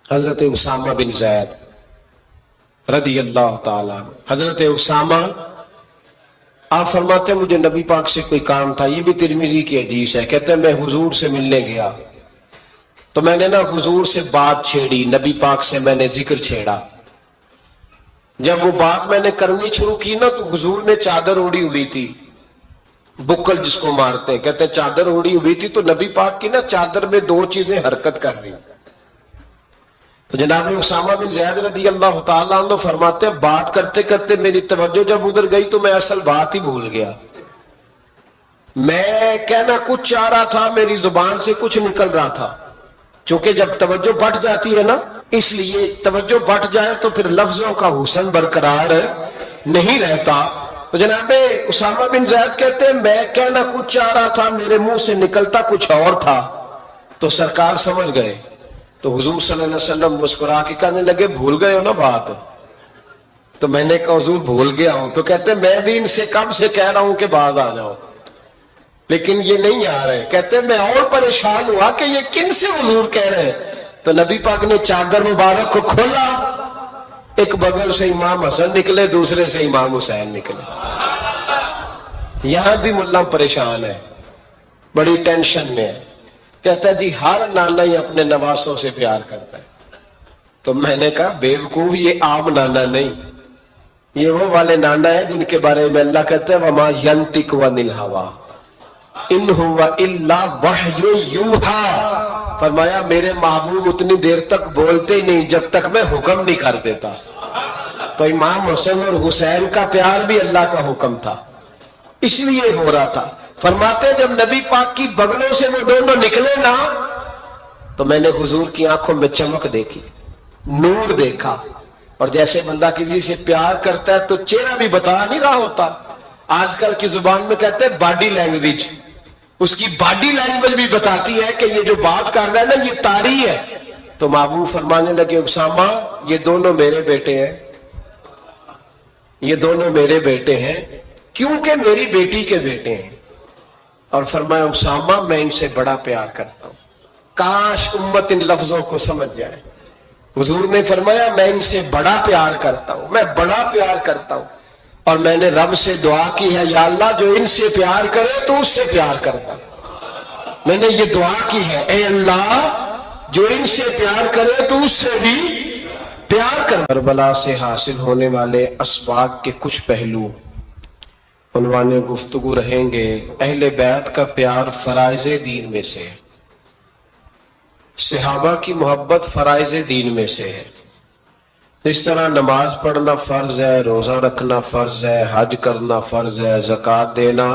حضرت اسامہ بن زید رضی اللہ تعالیٰ عنہ. حضرت اسامہ آپ فرماتے ہیں مجھے نبی پاک سے کوئی کام تھا، یہ بھی ترمذی کی حدیث ہے. کہتے ہیں میں حضور سے ملنے گیا تو میں نے نا حضور سے بات چھیڑی، نبی پاک سے میں نے ذکر چھیڑا. جب وہ بات میں نے کرنی شروع کی نا تو حضور نے چادر اوڑی ہوئی تھی، بکل جس کو مارتے ہیں، کہتے ہیں چادر اوڑی ہوئی تھی تو نبی پاک کی نا چادر میں دو چیزیں حرکت کر رہی. تو جناب اسامہ بن زید رضی اللہ تعالیٰ عنہ فرماتے ہیں بات کرتے کرتے میری توجہ جب ادھر گئی تو میں اصل بات ہی بھول گیا. میں کہنا کچھ چاہ رہا تھا، میری زبان سے کچھ نکل رہا تھا. چونکہ جب توجہ بٹ جاتی ہے نا، اس لیے توجہ بٹ جائے تو پھر لفظوں کا حسن برقرار نہیں رہتا. تو جناب اسامہ بن زید کہتے ہیں میں کہنا کچھ چاہ رہا تھا، میرے منہ سے نکلتا کچھ اور تھا. تو سرکار سمجھ گئے. تو حضور صلی اللہ علیہ وسلم مسکرا کے کہنے لگے بھول گئے ہو نا بات. تو میں نے کہا حضور بھول گیا ہوں. تو کہتے ہیں میں بھی ان سے کب سے کہہ رہا ہوں کہ باز آ جاؤ، لیکن یہ نہیں آ رہے. کہتے ہیں میں اور پریشان ہوا کہ یہ کن سے حضور کہہ رہے ہیں. تو نبی پاک نے چادر مبارک کو کھولا، ایک بغل سے امام حسن نکلے، دوسرے سے امام حسین نکلے. یہاں بھی ملا پریشان ہے، بڑی ٹینشن میں ہے. کہتا ہے جی ہر نانا ہی اپنے نواسوں سے پیار کرتا ہے. تو میں نے کہا بیوقوف، یہ عام نانا نہیں، یہ وہ والے نانا ہے جن کے بارے میں اللہ کہتا ہے وما ینطق عن الہویٰ ان هو الا وحی یوحیٰ. فرمایا میرے محبوب اتنی دیر تک بولتے ہی نہیں جب تک میں حکم نہیں کر دیتا. تو امام حسن اور حسین کا پیار بھی اللہ کا حکم تھا، اس لیے ہو رہا تھا. فرماتے جب نبی پاک کی بغلوں سے وہ دونوں نکلے نا تو میں نے حضور کی آنکھوں میں چمک دیکھی، نور دیکھا. اور جیسے بندہ کسی سے پیار کرتا ہے تو چہرہ بھی بتا نہیں رہا ہوتا. آج کل کی زبان میں کہتے ہیں باڈی لینگویج، اس کی باڈی لینگویج بھی بتاتی ہے کہ یہ جو بات کر رہا ہے نا یہ طاری ہے. تو محبوب فرمانے لگے اسامہ یہ دونوں میرے بیٹے ہیں، یہ دونوں میرے بیٹے ہیں کیونکہ میری بیٹی کے بیٹے ہیں. اور فرمایا اسامہ میں ان سے بڑا پیار کرتا ہوں. کاش امت ان لفظوں کو سمجھ جائے. حضور نے فرمایا میں ان سے بڑا پیار کرتا ہوں، میں بڑا پیار کرتا ہوں. اور میں نے رب سے دعا کی ہے یا اللہ جو ان سے پیار کرے تو اس سے پیار کرتا ہوں. میں نے یہ دعا کی ہے اے اللہ جو ان سے پیار کرے تو اس سے بھی پیار کر. کربلا سے حاصل ہونے والے اسباق کے کچھ پہلو عنوان گفتگو رہیں گے. اہل بیت کا پیار فرائض دین میں سے ہے، صحابہ کی محبت فرائض دین میں سے ہے. اس طرح نماز پڑھنا فرض ہے، روزہ رکھنا فرض ہے، حج کرنا فرض ہے، زکوٰۃ دینا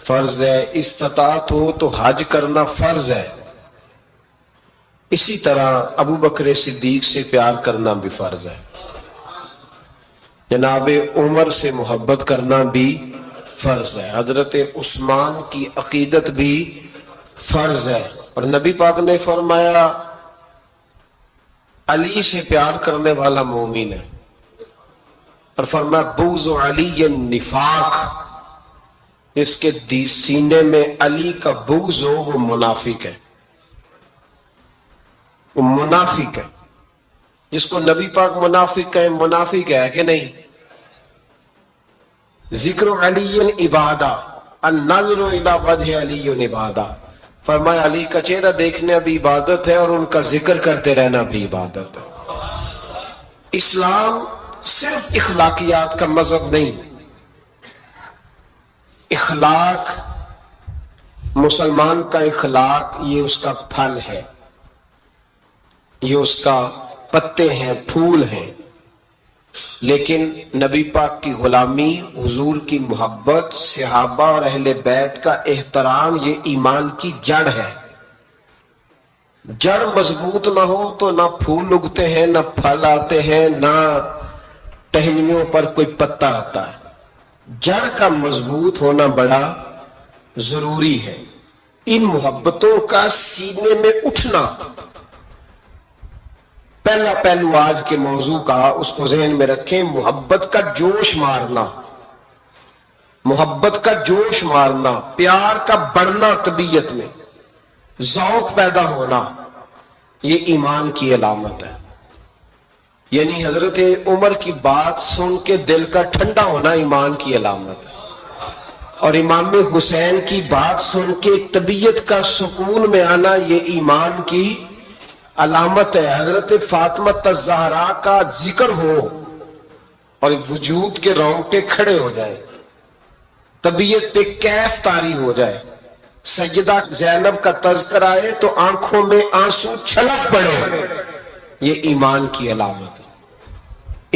فرض ہے، استطاعت ہو تو حج کرنا فرض ہے. اسی طرح ابو بکر صدیق سے پیار کرنا بھی فرض ہے، جناب عمر سے محبت کرنا بھی فرض ہے، حضرت عثمان کی عقیدت بھی فرض ہے. اور نبی پاک نے فرمایا علی سے پیار کرنے والا مومن ہے. اور فرمایا بغض علی نفاق، اس کے سینے میں علی کا بغض ہو وہ منافق ہے، وہ منافق ہے. جس کو نبی پاک منافق کہیں منافق ہے کہ نہیں. ذکر علی عبادہ، النظر الی وجہ علی عبادہ. فرمایا علی کا چہرہ دیکھنا بھی عبادت ہے اور ان کا ذکر کرتے رہنا بھی عبادت ہے. اسلام صرف اخلاقیات کا مذہب نہیں. اخلاق، مسلمان کا اخلاق یہ اس کا پھل ہے، یہ اس کا پتے ہیں، پھول ہیں. لیکن نبی پاک کی غلامی، حضور کی محبت، صحابہ اور اہل بیت کا احترام یہ ایمان کی جڑ ہے. جڑ مضبوط نہ ہو تو نہ پھول اگتے ہیں، نہ پھل آتے ہیں، نہ ٹہنیوں پر کوئی پتا آتا ہے. جڑ کا مضبوط ہونا بڑا ضروری ہے. ان محبتوں کا سینے میں اٹھنا پہلا پہلو آج کے موضوع کا، اس کو ذہن میں رکھیں. محبت کا جوش مارنا، محبت کا جوش مارنا، پیار کا بڑھنا، طبیعت میں ذوق پیدا ہونا. یہ ایمان کی علامت ہے. یعنی حضرت عمر کی بات سن کے دل کا ٹھنڈا ہونا ایمان کی علامت ہے، اور امام حسین کی بات سن کے طبیعت کا سکون میں آنا یہ ایمان کی علامت ہے. حضرت فاطمہ الزہرا کا ذکر ہو اور وجود کے رونگٹے کھڑے ہو جائیں، طبیعت پہ کیف طاری ہو جائے، سیدہ زینب کا تذکر آئے تو آنکھوں میں آنسو چھلک پڑے، یہ ایمان کی علامت ہے.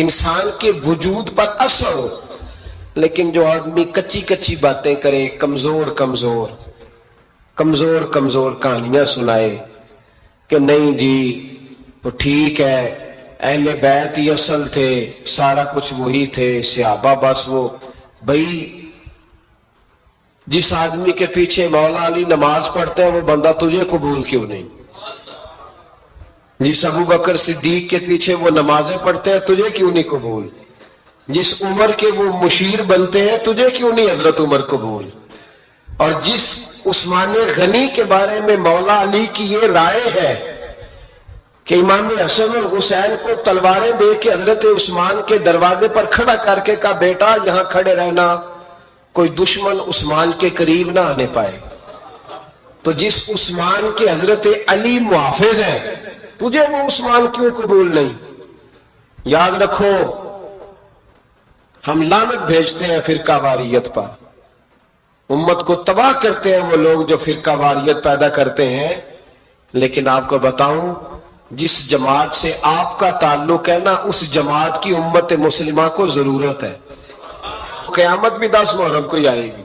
انسان کے وجود پر اثر ہو. لیکن جو آدمی کچی کچی باتیں کرے، کمزور کہانیاں سنائے کہ نہیں جی وہ ٹھیک ہے، اہل بیت ہی اصل تھے، سارا کچھ وہی تھے، صحابہ بس وہ. بھائی جس آدمی کے پیچھے مولا علی نماز پڑھتے ہیں وہ بندہ تجھے قبول کیوں نہیں؟ جس ابو بکر صدیق کے پیچھے وہ نمازیں پڑھتے ہیں تجھے کیوں نہیں قبول؟ جس عمر کے وہ مشیر بنتے ہیں تجھے کیوں نہیں حضرت عمر قبول؟ اور جس عثمان غنی کے بارے میں مولا علی کی یہ رائے ہے کہ امام حسن اور حسین کو تلواریں دے کے حضرت عثمان کے دروازے پر کھڑا کر کے کہا بیٹا یہاں کھڑے رہنا، کوئی دشمن عثمان کے قریب نہ آنے پائے. تو جس عثمان کے حضرت علی محافظ ہیں تجھے وہ عثمان کیوں قبول نہیں؟ یاد رکھو ہم لعنت بھیجتے ہیں فرقہ واریت پر، امت کو تباہ کرتے ہیں وہ لوگ جو فرقہ واریت پیدا کرتے ہیں. لیکن آپ کو بتاؤں جس جماعت سے آپ کا تعلق ہے نا اس جماعت کی امت مسلمہ کو ضرورت ہے. قیامت بھی 10 محرم کو ہی آئے گی،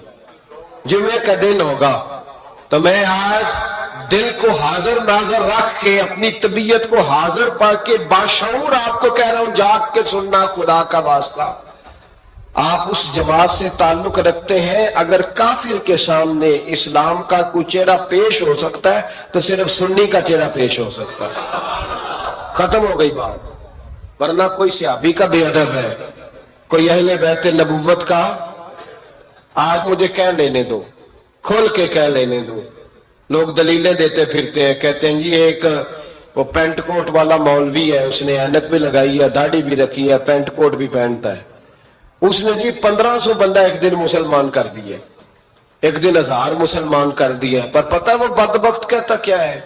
جمعے کا دن ہوگا. تو میں آج دل کو حاضر ناظر رکھ کے اپنی طبیعت کو حاضر پا کے باشعور آپ کو کہہ رہا ہوں جاگ کے سننا، خدا کا واسطہ آپ اس جماعت سے تعلق رکھتے ہیں. اگر کافر کے سامنے اسلام کا کوئی چہرہ پیش ہو سکتا ہے تو صرف سنی کا چہرہ پیش ہو سکتا ہے. ختم ہو گئی بات. ورنہ کوئی صحابی کا بے ادب ہے، کوئی اہل بیت نبوت کا، آج مجھے کہہ لینے دو، کھول کے کہہ لینے دو. لوگ دلیلیں دیتے پھرتے ہیں، کہتے ہیں جی ایک وہ پینٹ کوٹ والا مولوی ہے، اس نے اینک بھی لگائی ہے، داڑھی بھی رکھی ہے، پینٹ کوٹ بھی پہنتا ہے، اس نے جی 1500 بندہ ایک دن مسلمان کر دیے، ایک دن 1000 مسلمان کر دیے. پر پتہ وہ بدبخت کہتا کیا ہے؟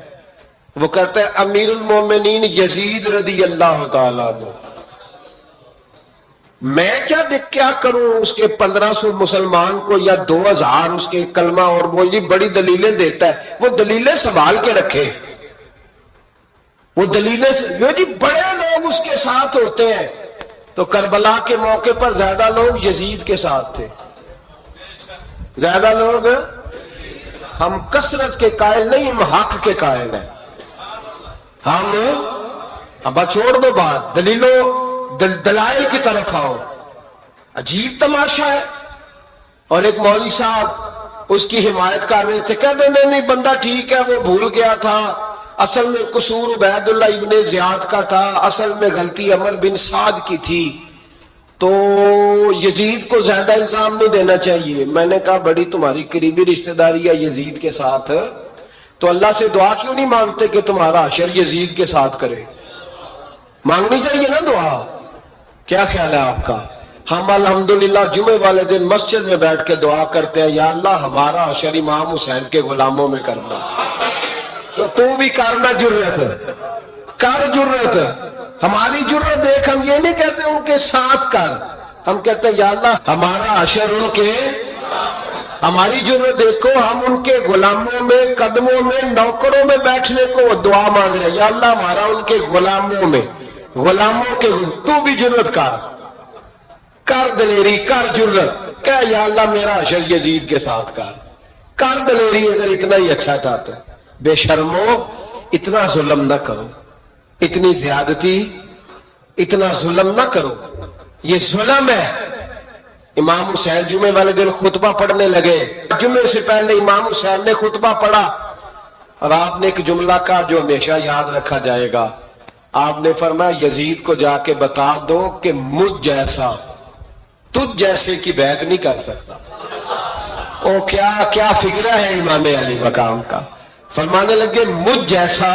وہ کہتا ہے امیر المومنین یزید رضی اللہ تعالیٰ عنہ. میں کیا کروں اس کے 1500 مسلمان کو یا 2000 اس کے کلمہ، اور وہ جی بڑی دلیلیں دیتا ہے. وہ دلیلیں سنبھال کے رکھے، وہ دلیلیں جو جی بڑے لوگ اس کے ساتھ ہوتے ہیں. تو کربلا کے موقع پر زیادہ لوگ یزید کے ساتھ تھے، زیادہ لوگ. ہم کثرت کے قائل نہیں، ہم حق کے قائل ہیں. ہم اب چھوڑ دو بات، دلائل کی طرف آؤ. عجیب تماشا ہے. اور ایک مولوی صاحب اس کی حمایت کر رہے تھے، کہتے نہیں بندہ ٹھیک ہے، وہ بھول گیا تھا، اصل میں قصور عبید اللہ ابن زیاد کا تھا، اصل میں غلطی عمر بن سعد کی تھی، تو یزید کو زیادہ الزام نہیں دینا چاہیے. میں نے کہا بڑی تمہاری قریبی رشتہ داری ہے یزید کے ساتھ، تو اللہ سے دعا کیوں نہیں مانگتے کہ تمہارا حشر یزید کے ساتھ کرے؟ مانگنی چاہیے نا دعا. کیا خیال ہے آپ کا؟ ہم الحمدللہ جمعے والے دن مسجد میں بیٹھ کے دعا کرتے ہیں یا اللہ ہمارا حشر امام حسین کے غلاموں میں کرنا. تو بھی کرنا جرت کر، جرت ہماری جرت دیکھ. ہم یہ نہیں کہتے ان کے ساتھ کر، ہم کہتے ہیں یا اللہ ہمارا حشر ان کے، ہماری جرت دیکھو ہم ان کے غلاموں میں، قدموں میں، نوکروں میں بیٹھنے کو دعا مانگ رہے ہیں. یا اللہ ہمارا ان کے غلاموں میں، غلاموں کے. تو بھی جرت کر دلیری، کر جرت، کہ یا اللہ میرا حشر یزید کے ساتھ کر دلیری. اگر اتنا ہی اچھا تھا تو بے شرمو اتنا ظلم نہ کرو، اتنی زیادتی، اتنا ظلم نہ کرو، یہ ظلم ہے. امام حسین جمعے والے دن خطبہ پڑھنے لگے. جمعے سے پہلے امام حسین نے خطبہ پڑھا اور آپ نے ایک جملہ کہا جو ہمیشہ یاد رکھا جائے گا. آپ نے فرمایا یزید کو جا کے بتا دو کہ مجھ جیسا تجھ جیسے کی بیعت نہیں کر سکتا. او کیا فکرہ ہے امام علی مقام کا. فرمانے لگے مجھ جیسا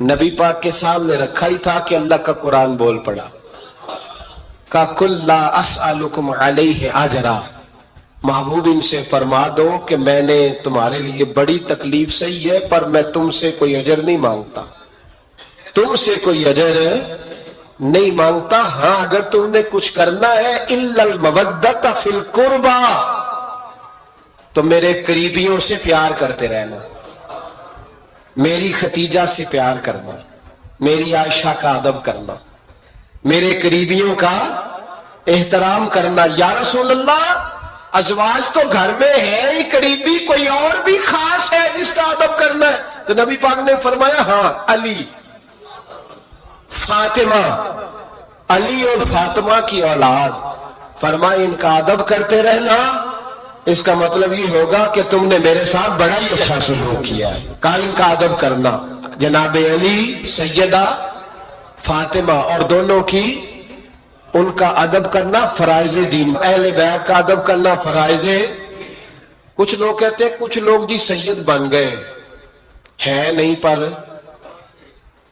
نبی پاک کے سامنے رکھا ہی تھا کہ اللہ کا قرآن بول پڑا کہ قل لا اسألکم علیہ اجرا، محبوب ان سے فرما دو کہ میں نے تمہارے لیے بڑی تکلیف سہی ہے پر میں تم سے کوئی اجر نہیں مانگتا، تم سے کوئی اجر نہیں مانگتا، ہاں اگر تم نے کچھ کرنا ہے الا المودۃ فی القربى، تو میرے قریبیوں سے پیار کرتے رہنا، میری ختیجہ سے پیار کرنا، میری عائشہ کا ادب کرنا، میرے قریبیوں کا احترام کرنا۔ یا رسول اللہ ازواج تو گھر میں ہے ہی، قریبی کوئی اور بھی خاص ہے جس کا ادب کرنا ہے؟ تو نبی پاک نے فرمایا ہاں علی، فاطمہ، علی اور فاطمہ کی اولاد، فرمایا ان کا ادب کرتے رہنا، اس کا مطلب یہ ہوگا کہ تم نے میرے ساتھ بڑا ہی اچھا سلوک کیا ہے، کہا ان کا ادب کرنا۔ جناب علی، سیدہ فاطمہ اور دونوں کی ان کا ادب کرنا فرائض دین، اہل بیت کا ادب کرنا فرائض۔ کچھ لوگ کہتے ہیں کچھ لوگ جی سید بن گئے ہے نہیں، پر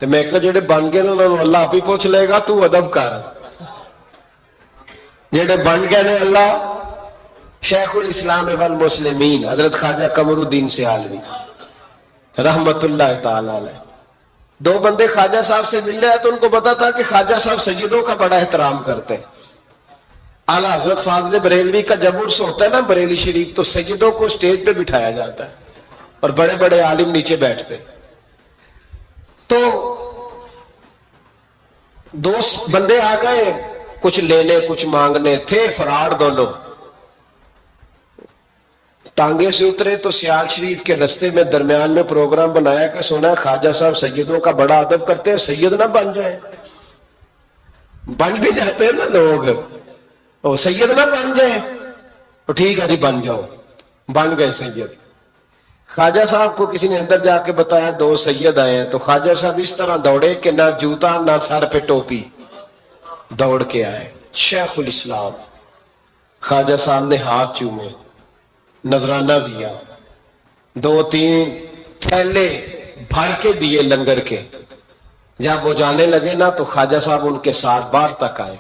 تو میں کہ جڑے بن گئے انہوں نے اللہ آپ ہی پوچھ لے گا، تو ادب کر، جڑے بن گئے نے اللہ۔ شیخ الاسلام والمسلمین حضرت خواجہ قمر الدین سیالوی رحمت اللہ تعالی علیہ، دو بندے خواجہ صاحب سے مل رہے ہیں تو ان کو پتا تھا کہ خواجہ صاحب سیدوں کا بڑا احترام کرتے ہیں۔ اعلیٰ حضرت فاضل بریلوی کا جب عرس ہوتا ہے نا بریلی شریف، تو سیدوں کو سٹیج پہ بٹھایا جاتا ہے اور بڑے بڑے عالم نیچے بیٹھتے۔ تو دو بندے آ گئے، کچھ لینے کچھ مانگنے، تھے فراڈ دونوں۔ ٹانگے سے اترے تو سیال شریف کے رستے میں درمیان میں پروگرام بنایا کہ سونا خواجہ صاحب سیدوں کا بڑا ادب کرتے ہیں، سید نہ بن جائیں، بن بھی جاتے ہیں نا لوگ، او سید نہ بن جائیں، تو ٹھیک ہے جی بن جاؤ، بن گئے سید۔ خواجہ صاحب کو کسی نے اندر جا کے بتایا دو سید آئے ہیں، تو خواجہ صاحب اس طرح دوڑے کہ نہ جوتا نہ سر پہ ٹوپی، دوڑ کے آئے۔ شیخ الاسلام خواجہ صاحب نے ہاتھ چومے، نذرانہ دیا، دو تین تھیلے بھر کے دیے لنگر کے۔ جب وہ جانے لگے نا تو خواجہ صاحب ان کے ساتھ باہر تک آئے،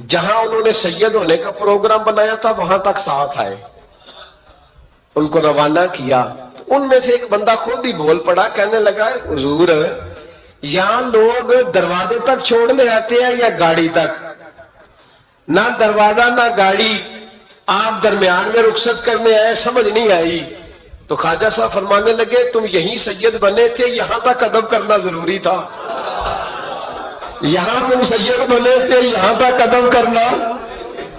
جہاں انہوں نے سید ہونے کا پروگرام بنایا تھا وہاں تک ساتھ آئے، ان کو روانہ کیا۔ تو ان میں سے ایک بندہ خود ہی بول پڑا، کہنے لگا حضور یہاں لوگ دروازے تک چھوڑنے آتے ہیں یا گاڑی تک؟ نہ دروازہ نہ گاڑی، آپ درمیان میں رخصت کرنے آئے، سمجھ نہیں آئی۔ تو خواجہ صاحب فرمانے لگے تم یہیں سید بنے تھے، یہاں تک ادب کرنا ضروری تھا، یہاں تم سید بنے تھے یہاں تک ادب کرنا،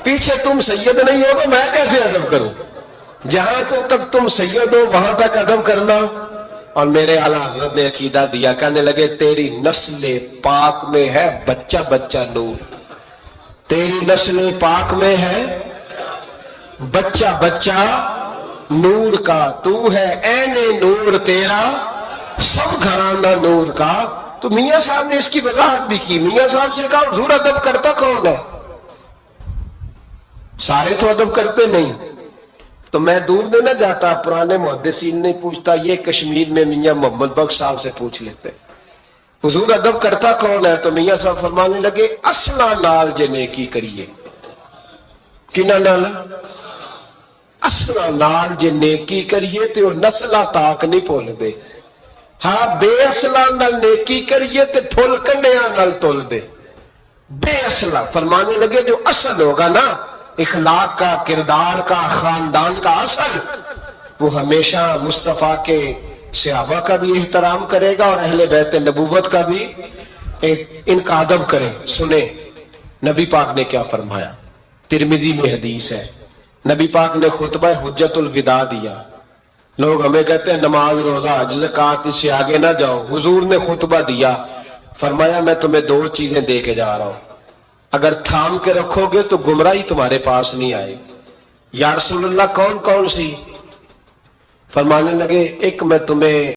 پیچھے تم سید نہیں ہو تو میں کیسے ادب کروں؟ جہاں تک تم سید ہو وہاں تک ادب کرنا۔ اور میرے اعلیٰ حضرت نے عقیدہ دیا، کہنے لگے تیری نسل پاک میں ہے بچہ بچہ نور، تیری نسل پاک میں ہے بچہ بچہ نور کا، تو ہے عین نور تیرا سب گھرانہ نور کا۔ تو میاں صاحب نے اس کی وضاحت بھی کی، میاں صاحب سے کہا حضور ادب کرتا کون ہے؟ سارے تو ادب کرتے نہیں۔ تو میں دور دینا جاتا، پرانے محدثین نہیں پوچھتا، یہ کشمیر میں میاں محمد بخش صاحب سے پوچھ لیتے حضور ادب کرتا کون ہے؟ تو میاں صاحب فرمانے لگے اصلا نال جے نیکی کریے، کنہ نال؟ اصلا نال جے نیکی کریے تو نسلہ تاک نہیں بھول دے، ہاں بے اصلا نال نیکی کریے تو پھول کنڈیاں نال تول دے۔ بے اصلا فرمانے لگے جو اصل ہوگا نا اخلاق کا، کردار کا، خاندان کا اصل، وہ ہمیشہ مصطفیٰ کے صحابہ کا بھی احترام کرے گا اور اہل بیت نبوت کا بھی ان کا ادب کرے۔ سنیں نبی پاک نے کیا فرمایا، ترمذی میں حدیث ہے، نبی پاک نے خطبہ حجت الوداع دیا۔ لوگ ہمیں کہتے ہیں نماز روزہ حج زکوٰۃ اس سے آگے نہ جاؤ، حضور نے خطبہ دیا، فرمایا میں تمہیں دو چیزیں دے کے جا رہا ہوں، اگر تھام کے رکھو گے تو گمراہی تمہارے پاس نہیں آئے گی۔ یا رسول اللہ کون کون سی؟ فرمانے لگے ایک میں تمہیں